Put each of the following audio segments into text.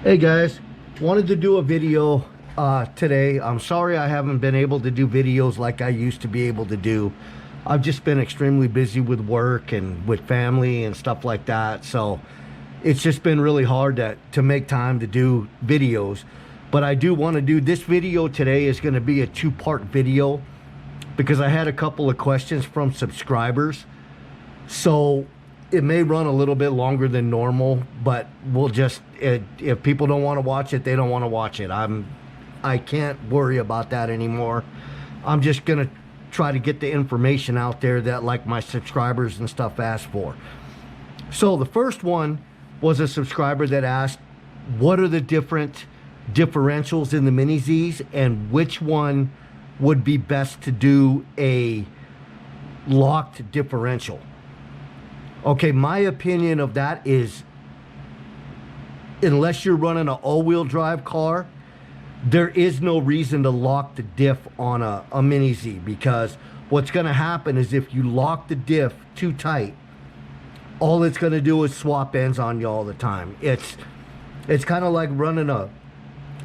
Hey guys, wanted to do a video today. I'm sorry I haven't been able to do videos like I used to be able to do. I've just been extremely busy with work and with family and stuff like that. So it's just been really hard to make time to do videos. But I do want to do this video today. Is going to be a two-part video because I had a couple of questions from subscribers. So it may run a little bit longer than normal, but we'll just, if people don't want to watch it, they don't want to watch it. I can't worry about that anymore. I'm just gonna try to get the information out there that like my subscribers and stuff asked for. So the first one was a subscriber that asked, what are the different differentials in the Mini Zs and which one would be best to do a locked differential? Okay, my opinion of that is, unless you're running an all-wheel drive car, there is no reason to lock the diff on a Mini Z, because what's going to happen is if you lock the diff too tight, all it's going to do is swap ends on you all the time. It's kind of like running a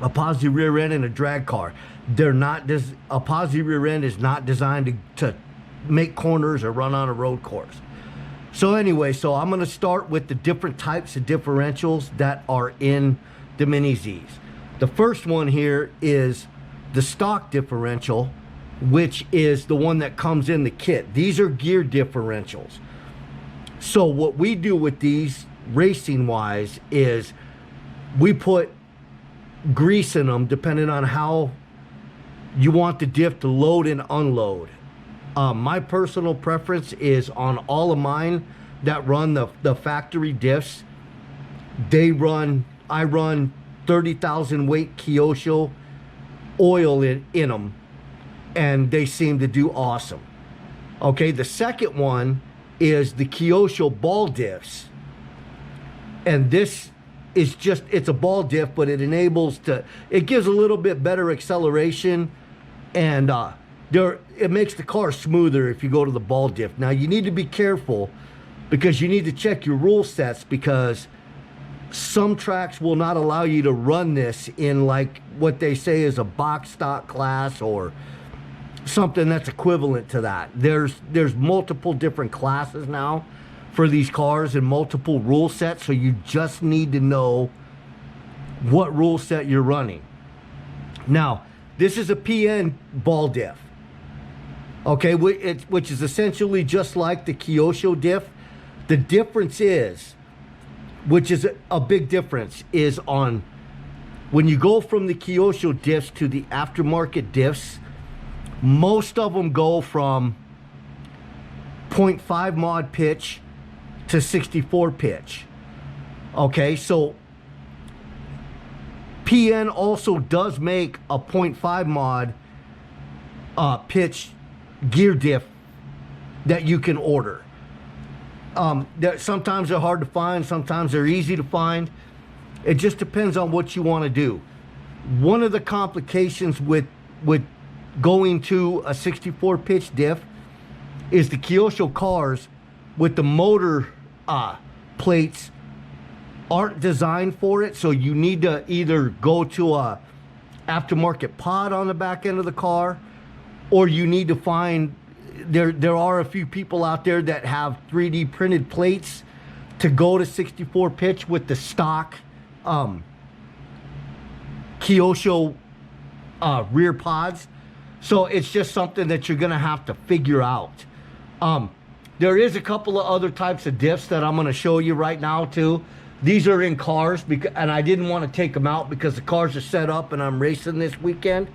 posi rear end in a drag car. A posi rear end is not designed to make corners or run on a road course. So anyway, I'm going to start with the different types of differentials that are in the Mini Zs. The first one here is the stock differential, which is the one that comes in the kit. These are gear differentials. So what we do with these racing wise is we put grease in them depending on how you want the diff to load and unload. My personal preference is on all of mine that run the factory diffs. I run 30,000 weight Kyosho oil in them, and they seem to do awesome. Okay, the second one is the Kyosho ball diffs, and this is just, it's a ball diff, but it gives a little bit better acceleration, and it makes the car smoother if you go to the ball diff. Now you need to be careful because you need to check your rule sets, because some tracks will not allow you to run this in like what they say is a box stock class or something that's equivalent to that. There's multiple different classes now for these cars and multiple rule sets, so you just need to know what rule set you're running. Now, this is a PN ball diff. Okay, which is essentially just like the Kyosho diff. The difference is, which is a big difference, is on when you go from the Kyosho diffs to the aftermarket diffs, most of them go from 0.5 mod pitch to 64 pitch. Okay, so PN also does make a 0.5 mod pitch gear diff that you can order. Sometimes they're hard to find, sometimes they're easy to find. It just depends on what you want to do. One of the complications with going to a 64 pitch diff is the Kyosho cars with the motor plates aren't designed for it, so you need to either go to a aftermarket pod on the back end of the car, or you need to find, there are a few people out there that have 3D printed plates to go to 64 pitch with the stock Kyosho rear pods. So it's just something that you're gonna have to figure out. There is a couple of other types of diffs that I'm gonna show you right now too. These are in cars, and I didn't want to take them out because the cars are set up and I'm racing this weekend.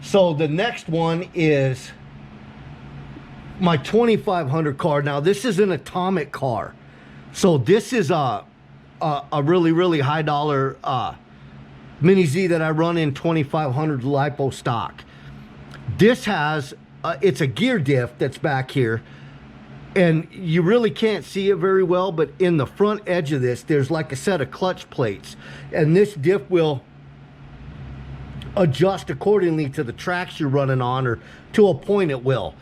So the next one is my 2500 car. Now this is an atomic car. So this is a really, really high dollar Mini Z that I run in 2500 LiPo stock. This has, it's a gear diff that's back here. And you really can't see it very well, but in the front edge of this, there's like a set of clutch plates. And this diff will adjust accordingly to the tracks you're running on, or to a point it will.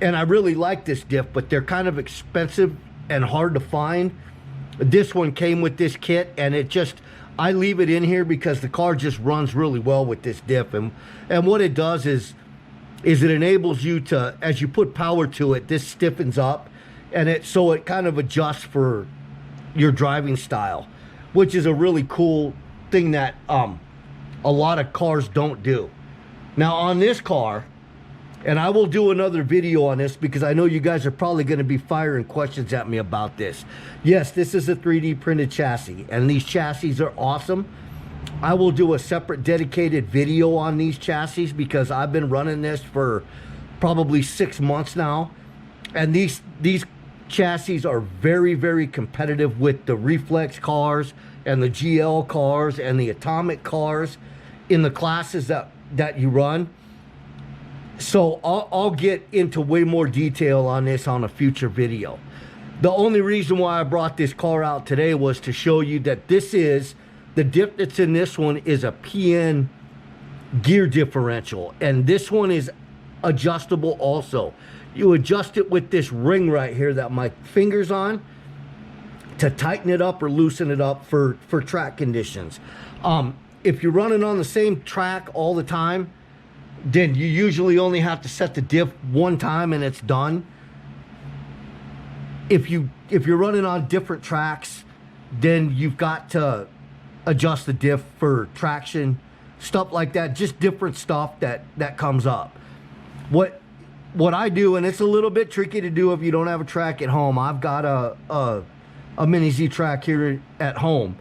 And I really like this diff, but they're kind of expensive and hard to find. This one came with this kit, and it just, I leave it in here because the car just runs really well with this diff. And what it does is it enables you to, as you put power to it, this stiffens up, and it kind of adjusts for your driving style, which is a really cool thing that a lot of cars don't do. Now on this car, and I will do another video on this because I know you guys are probably going to be firing questions at me about this. Yes, this is a 3D printed chassis, and these chassis are awesome. I will do a separate dedicated video on these chassis because I've been running this for probably 6 months now, and these chassis are very, very competitive with the reflex cars and the GL cars and the atomic cars in the classes that you run. So I'll get into way more detail on this on a future video. The only reason why I brought this car out today was to show you that this is, the diff that's in this one is a PN gear differential. And this one is adjustable also. You adjust it with this ring right here that my finger's on to tighten it up or loosen it up for track conditions. If you're running on the same track all the time, then you usually only have to set the diff one time and it's done. If you're running on different tracks, then you've got to adjust the diff for traction, stuff like that, just different stuff that comes up. What I do, and it's a little bit tricky to do if you don't have a track at home. I've got a Mini Z track here at home,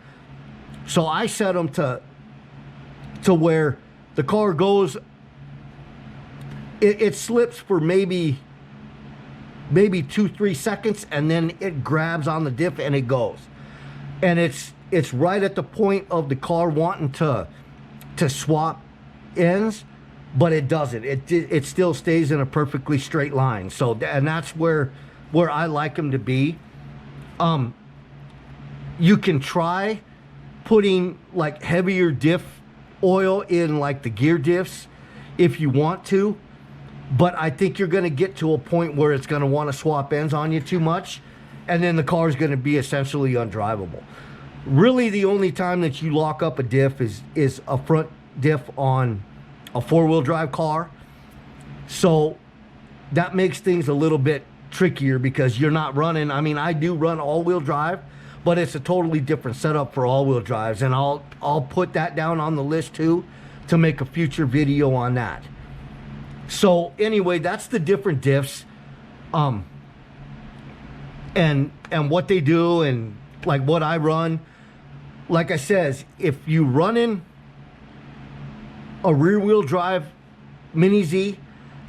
so I set them to where the car goes. It slips for maybe 2-3 seconds, and then it grabs on the diff and it goes. And it's right at the point of the car wanting to swap ends, but it doesn't. It still stays in a perfectly straight line. So, and that's where I like them to be. You can try putting like heavier diff oil in like the gear diffs if you want to, but I think you're going to get to a point where it's going to want to swap ends on you too much, and then the car is going to be essentially undrivable. Really, the only time that you lock up a diff is a front diff on a four-wheel drive car. So that makes things a little bit trickier because you're not running. I mean, I do run all-wheel drive, but it's a totally different setup for all-wheel drives, and I'll put that down on the list too to make a future video on that. So anyway, that's the different diffs, and what they do, and like what I run. Like I says, if you running a rear-wheel drive Mini Z,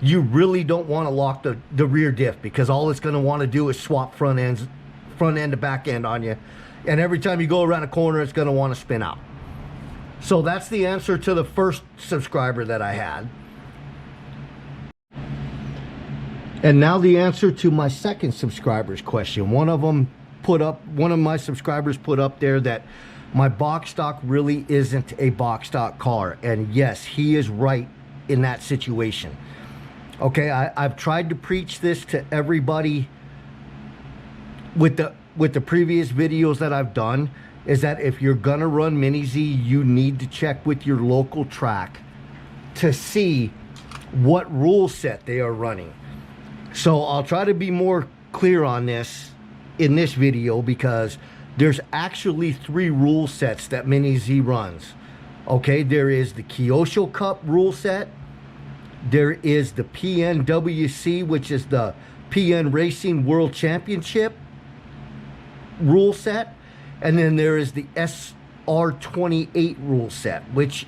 you really don't want to lock the rear diff, because all it's going to want to do is swap front end to back end on you, and every time you go around a corner, it's going to want to spin out. So that's the answer to the first subscriber that I had. And now the answer to my second subscriber's question. One of my subscribers put up there that my box stock really isn't a box stock car. And yes, he is right in that situation. Okay, I've tried to preach this to everybody with the previous videos that I've done, is that if you're gonna run Mini Z, you need to check with your local track to see what rule set they are running. So I'll try to be more clear on this in this video, because there's actually 3 rule sets that Mini Z runs. Okay, there is the Kyosho Cup rule set, there is the PNWC, which is the PN Racing World Championship rule set, and then there is the SR28 rule set, which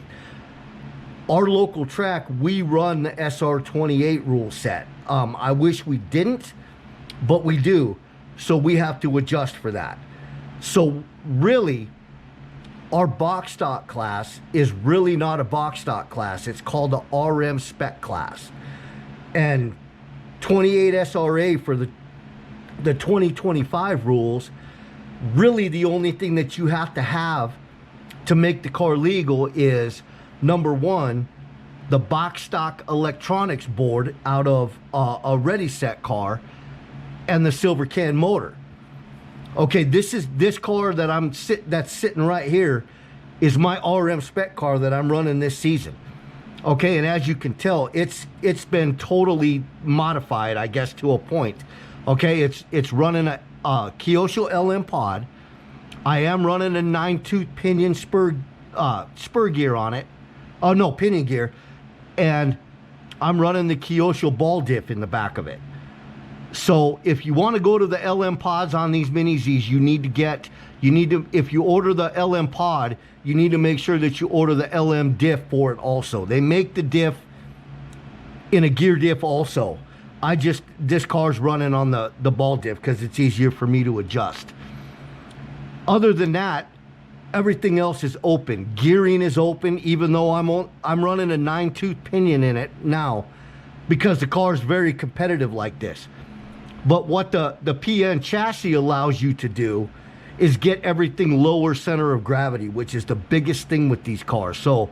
our local track, we run the SR28 rule set. I wish we didn't, but we do. So we have to adjust for that. So really, our box stock class is really not a box stock class. It's called the RM spec class. And 28 SRA for the 2025 rules, really the only thing that you have to make the car legal is, number 1, the box stock electronics board out of a ready set car, and the silver can motor. Okay, this car that that's sitting right here is my RM spec car that I'm running this season. Okay, and as you can tell, it's been totally modified, I guess, to a point. Okay, it's running a Kyosho LM pod. I am running a 9-tooth pinion spur gear on it. Oh no, pinion gear, and I'm running the Kyosho ball diff in the back of it. So if you want to go to the LM pods on these Mini Zs, if you order the LM pod, you need to make sure that you order the LM diff for it also. They make the diff in a gear diff also. This car's running on the ball diff because it's easier for me to adjust. Other than that, everything else is open. Gearing is open, even though I'm running a 9-tooth pinion in it now because the car is very competitive like this. But what the PN chassis allows you to do is get everything lower center of gravity, which is the biggest thing with these cars. So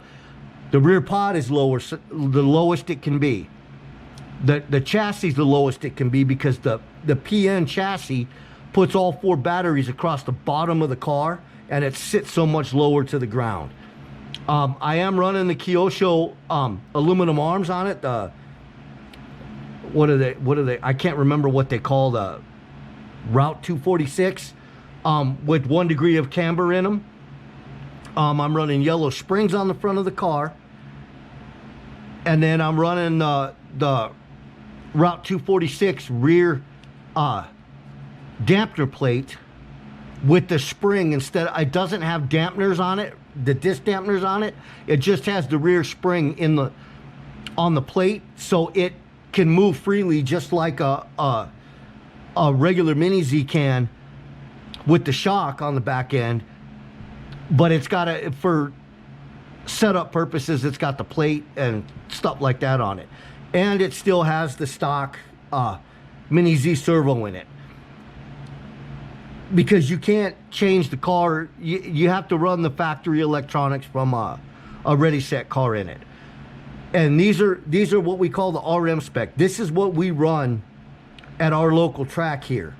the rear pod is the lowest it can be. The chassis is the lowest it can be because the PN chassis puts all 4 batteries across the bottom of the car, and it sits so much lower to the ground. I am running the Kyosho aluminum arms on it. What are they? I can't remember what they call the Route 246 with 1 degree of camber in them. I'm running yellow springs on the front of the car, and then I'm running the Route 246 rear dampener plate with the spring instead. It doesn't have dampeners on it, the disc dampeners on it. It just has the rear spring on the plate, so it can move freely just like a regular Mini Z can with the shock on the back end. But it's got for setup purposes, it's got the plate and stuff like that on it, and it still has the stock Mini Z servo in it. Because you can't change the car, you have to run the factory electronics from a ready set car in it. And these are what we call the RM spec. This is what we run at our local track here.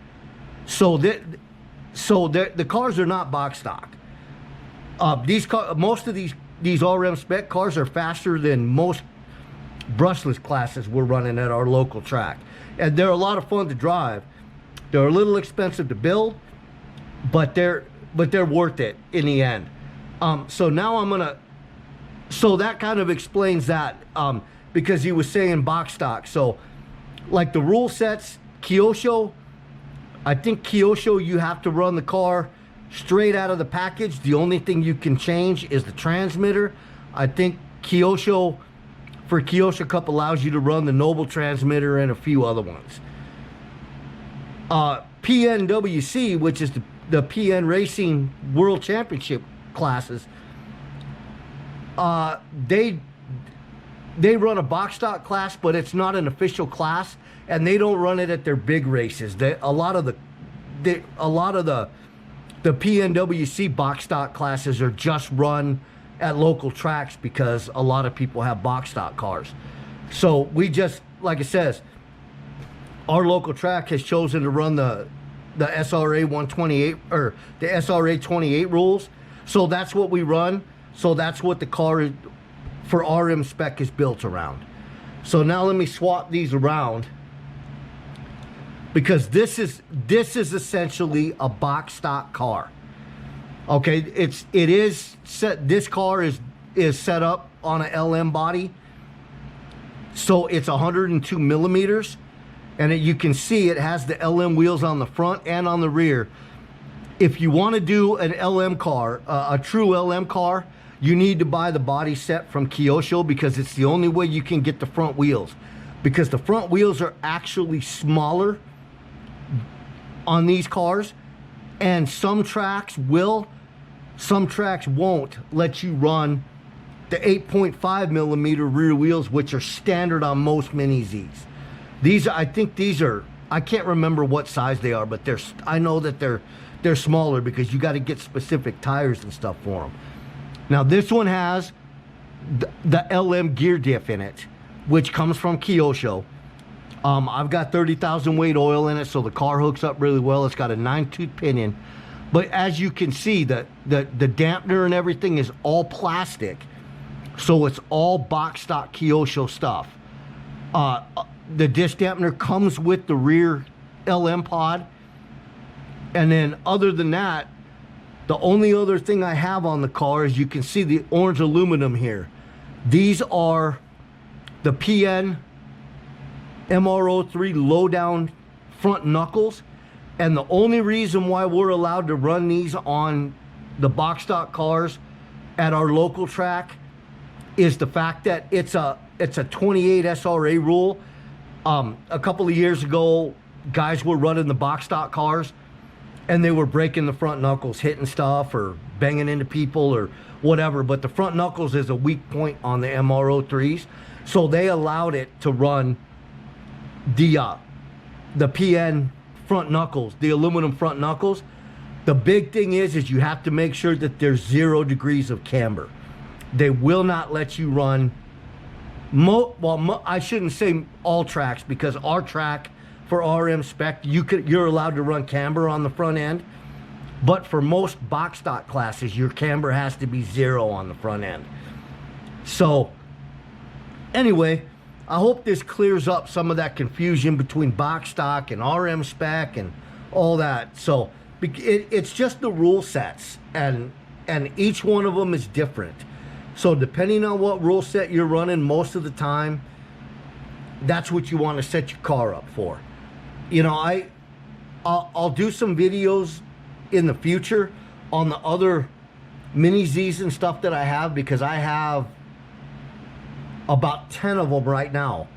So the cars are not box stock. Most of these RM spec cars are faster than most brushless classes we're running at our local track, and they're a lot of fun to drive. They're a little expensive to build, but they're worth it in the end. So now so that kind of explains that, because he was saying box stock. So like the rule sets, Kyosho, I think Kyosho, you have to run the car straight out of the package. The only thing you can change is the transmitter. I think Kyosho Cup allows you to run the Noble transmitter and a few other ones. PNWC, which is the PN Racing World Championship classes, they run a box stock class, but it's not an official class, and they don't run it at their big races. A lot of the PNWC box stock classes are just run at local tracks because a lot of people have box stock cars. So we just, like it says, our local track has chosen to run the SRA 128 or the SRA 28 rules. So that's what we run. So that's what the car for RM spec is built around. So now let me swap these around, because this is essentially a box stock car. Okay, it is set. This car is set up on a LM body, so it's 102 millimeters, and you can see it has the LM wheels on the front and on the rear. If you want to do an LM car, a true LM car, you need to buy the body set from Kyosho, because it's the only way you can get the front wheels, because the front wheels are actually smaller on these cars, and some tracks will, some tracks won't let you run the 8.5 millimeter rear wheels, which are standard on most Mini Zs. I think these are, I can't remember what size they are, but I know that they're smaller because you got to get specific tires and stuff for them. Now this one has the LM gear diff in it, which comes from Kyosho. I've got 30,000 weight oil in it, so the car hooks up really well. It's got a 9-tooth pinion. But as you can see, the dampener and everything is all plastic. So it's all box stock Kyosho stuff. The disc dampener comes with the rear LM pod. And then other than that, the only other thing I have on the car is you can see the orange aluminum here. These are the PN MR03 low down front knuckles. And the only reason why we're allowed to run these on the box stock cars at our local track is the fact that it's a 28 SRA rule. A couple of years ago, guys were running the box stock cars and they were breaking the front knuckles, hitting stuff or banging into people or whatever. But the front knuckles is a weak point on the MR03s. So they allowed it to run the PN front knuckles, the aluminum front knuckles. The big thing is you have to make sure that there's 0 degrees of camber. They will not let you run, I shouldn't say all tracks, because our track for RM spec, you're allowed to run camber on the front end. But for most box stock classes, your camber has to be 0 on the front end. So anyway, I hope this clears up some of that confusion between box stock and RM spec and all that. So it's just the rule sets, and each one of them is different. So depending on what rule set you're running, most of the time, that's what you want to set your car up for. You know, I'll do some videos in the future on the other mini Z's and stuff that I have, because I have about 10 of them right now.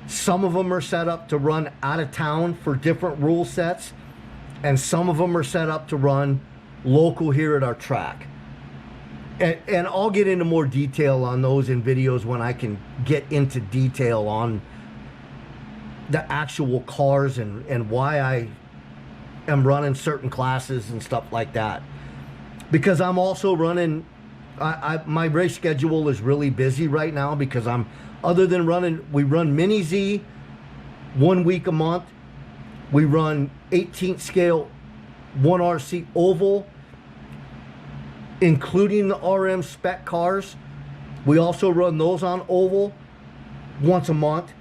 Some of them are set up to run out of town for different rule sets, and some of them are set up to run local here at our track. And I'll get into more detail on those in videos when I can get into detail on the actual cars and why I am running certain classes and stuff like that. Because I'm also running, my race schedule is really busy right now, because other than we run Mini Z 1 week a month. We run 18th scale 1RC oval, including the RM spec cars. We also run those on oval once a month.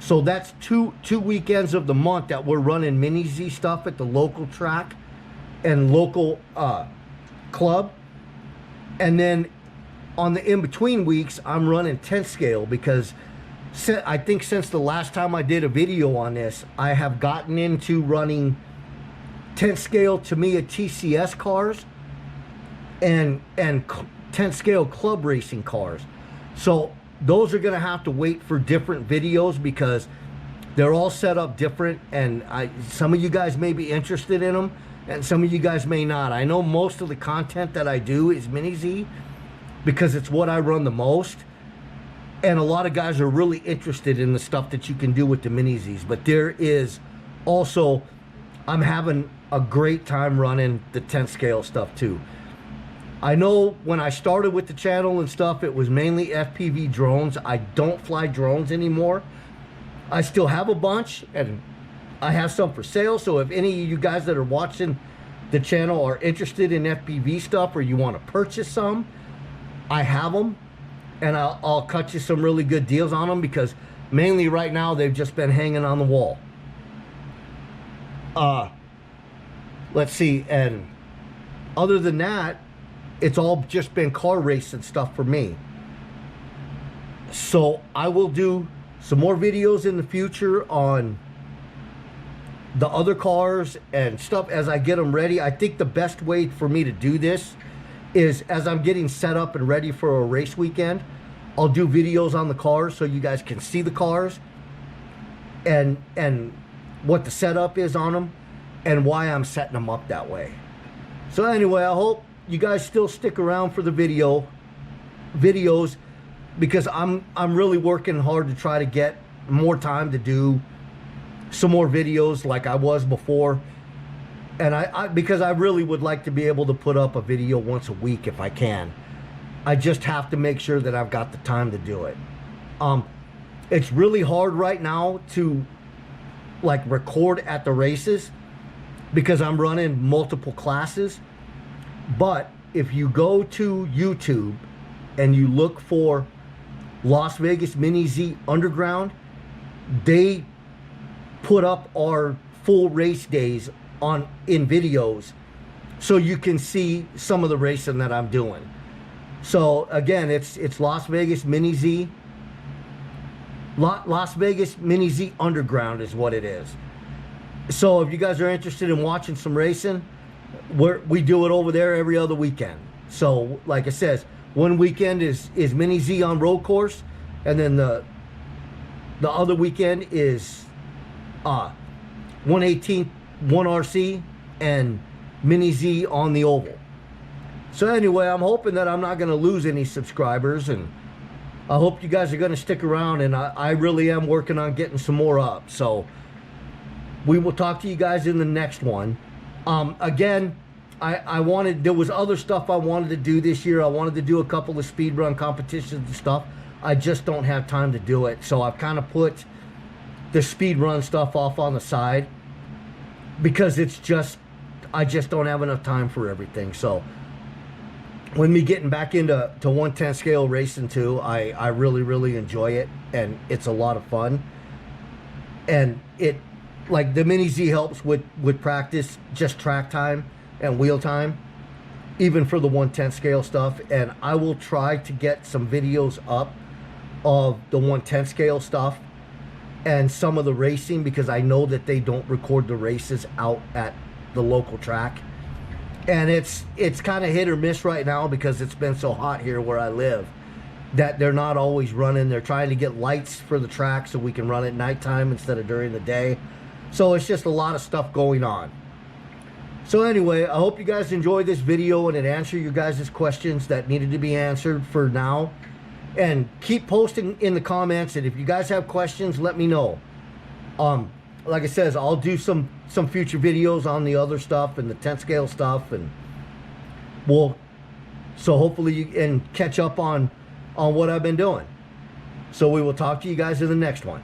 So that's two weekends of the month that we're running Mini Z stuff at the local track and local club. And then on the in-between weeks, I'm running 10th scale, because I think since the last time I did a video on this, I have gotten into running 10th scale Tamiya TCS cars and 10th scale club racing cars. So those are going to have to wait for different videos, because they're all set up different, and some of you guys may be interested in them and some of you guys may not. I know most of the content that I do is Mini Z, because it's what I run the most, and a lot of guys are really interested in the stuff that you can do with the Mini Zs. But there is also, I'm having a great time running the 10th scale stuff too. I know when I started with the channel and stuff, it was mainly FPV drones. I don't fly drones anymore. I still have a bunch, and I have some for sale. So if any of you guys that are watching the channel are interested in FPV stuff, or you want to purchase some, I have them, and I'll cut you some really good deals on them, because mainly right now they've just been hanging on the wall. Let's see, and other than that, it's all just been car racing stuff for me. So I will do some more videos in the future on the other cars and stuff as I get them ready. I think the best way for me to do this is, as I'm getting set up and ready for a race weekend, I'll do videos on the cars so you guys can see the cars and what the setup is on them and why I'm setting them up that way. So anyway, I hope you guys still stick around for the videos, because I'm really working hard to try to get more time to do some more videos like I was before. And because I really would like to be able to put up a video once a week if I can. I just have to make sure that I've got the time to do it. It's really hard right now to like record at the races because I'm running multiple classes. But if you go to YouTube and you look for Las Vegas Mini Z Underground, they put up our full race days in videos, so you can see some of the racing that I'm doing. So again, it's Las Vegas Mini Z. Las Vegas Mini Z Underground is what it is. So if you guys are interested in watching some racing, we do it over there every other weekend. So like it says, one weekend is Mini Z on road course, and then the other weekend is 118 1RC and Mini Z on the oval. So anyway, I'm hoping that I'm not going to lose any subscribers, and I hope you guys are going to stick around, and I really am working on getting some more up. So we will talk to you guys in the next one. Again, there was other stuff I wanted to do this year. I wanted to do a couple of speed run competitions and stuff. I just don't have time to do it. So I've kind of put the speed run stuff off on the side because I just don't have enough time for everything. So when me getting back into 110 scale racing too, I really enjoy it, and it's a lot of fun. And it, like, the Mini Z helps with practice, just track time and wheel time, even for the 110 scale stuff. And I will try to get some videos up of the 110 scale stuff and some of the racing, because I know that they don't record the races out at the local track. And it's kind of hit or miss right now because it's been so hot here where I live that they're not always running. They're trying to get lights for the track so we can run at nighttime instead of during the day. So it's just a lot of stuff going on. So anyway, I hope you guys enjoyed this video and it answered your guys' questions that needed to be answered for now. And keep posting in the comments, and if you guys have questions, let me know. Like I says, I'll do some future videos on the other stuff and the 10 scale stuff, and so hopefully you can catch up on what I've been doing. So we will talk to you guys in the next one.